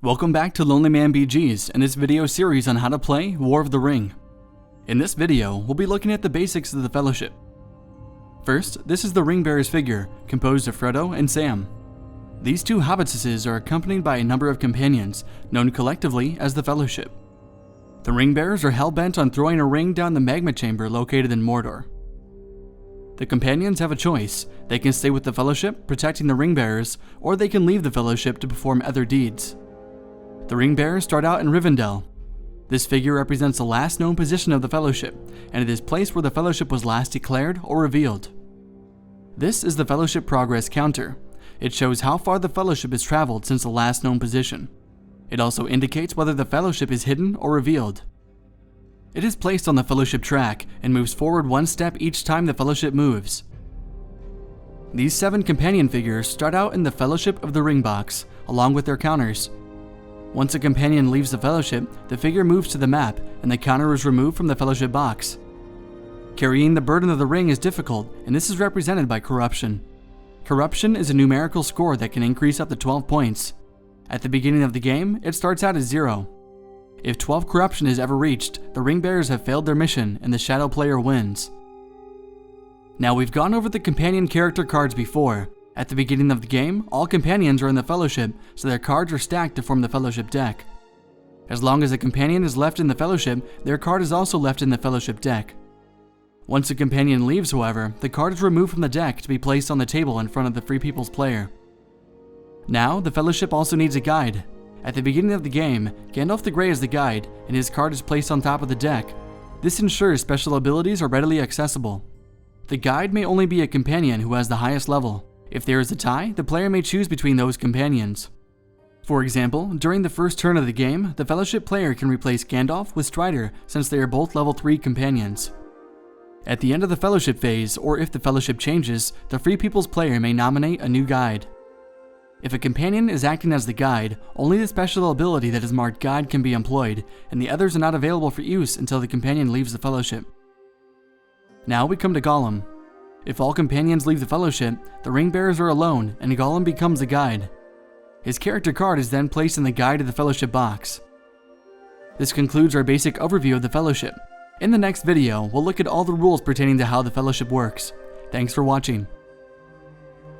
Welcome back to LonelyMan BGs and this video series on how to play War of the Ring. In this video, we'll be looking at the basics of the Fellowship. First, this is the Ring Bearer's figure, composed of Frodo and Sam. These two hobbitesses are accompanied by a number of companions, known collectively as the Fellowship. The Ring Bearers are hell-bent on throwing a ring down the magma chamber located in Mordor. The companions have a choice. They can stay with the Fellowship, protecting the Ring Bearers, or they can leave the Fellowship to perform other deeds. The Ring Bearers start out in Rivendell. This figure represents the last known position of the Fellowship, and it is placed where the Fellowship was last declared or revealed. This is the Fellowship Progress Counter. It shows how far the Fellowship has traveled since the last known position. It also indicates whether the Fellowship is hidden or revealed. It is placed on the Fellowship track and moves forward one step each time the Fellowship moves. These 7 companion figures start out in the Fellowship of the Ring box, along with their counters. Once a companion leaves the Fellowship, the figure moves to the map, and the counter is removed from the Fellowship box. Carrying the burden of the ring is difficult, and this is represented by corruption. Corruption is a numerical score that can increase up to 12 points. At the beginning of the game, it starts out as 0. If 12 corruption is ever reached, the Ring Bearers have failed their mission, and the Shadow player wins. Now, we've gone over the companion character cards before. At the beginning of the game, all companions are in the Fellowship, so their cards are stacked to form the Fellowship deck. As long as a companion is left in the Fellowship, their card is also left in the Fellowship deck. Once a companion leaves, however, the card is removed from the deck to be placed on the table in front of the Free People's player. Now, the Fellowship also needs a guide. At the beginning of the game, Gandalf the Grey is the guide, and his card is placed on top of the deck. This ensures special abilities are readily accessible. The guide may only be a companion who has the highest level. If there is a tie, the player may choose between those companions. For example, during the first turn of the game, the Fellowship player can replace Gandalf with Strider since they are both level 3 companions. At the end of the Fellowship phase, or if the Fellowship changes, the Free People's player may nominate a new guide. If a companion is acting as the guide, only the special ability that is marked guide can be employed, and the others are not available for use until the companion leaves the Fellowship. Now we come to Gollum. If all companions leave the Fellowship, the Ring Bearers are alone, and Gollum becomes the guide. His character card is then placed in the Guide of the Fellowship box. This concludes our basic overview of the Fellowship. In the next video, we'll look at all the rules pertaining to how the Fellowship works. Thanks for watching.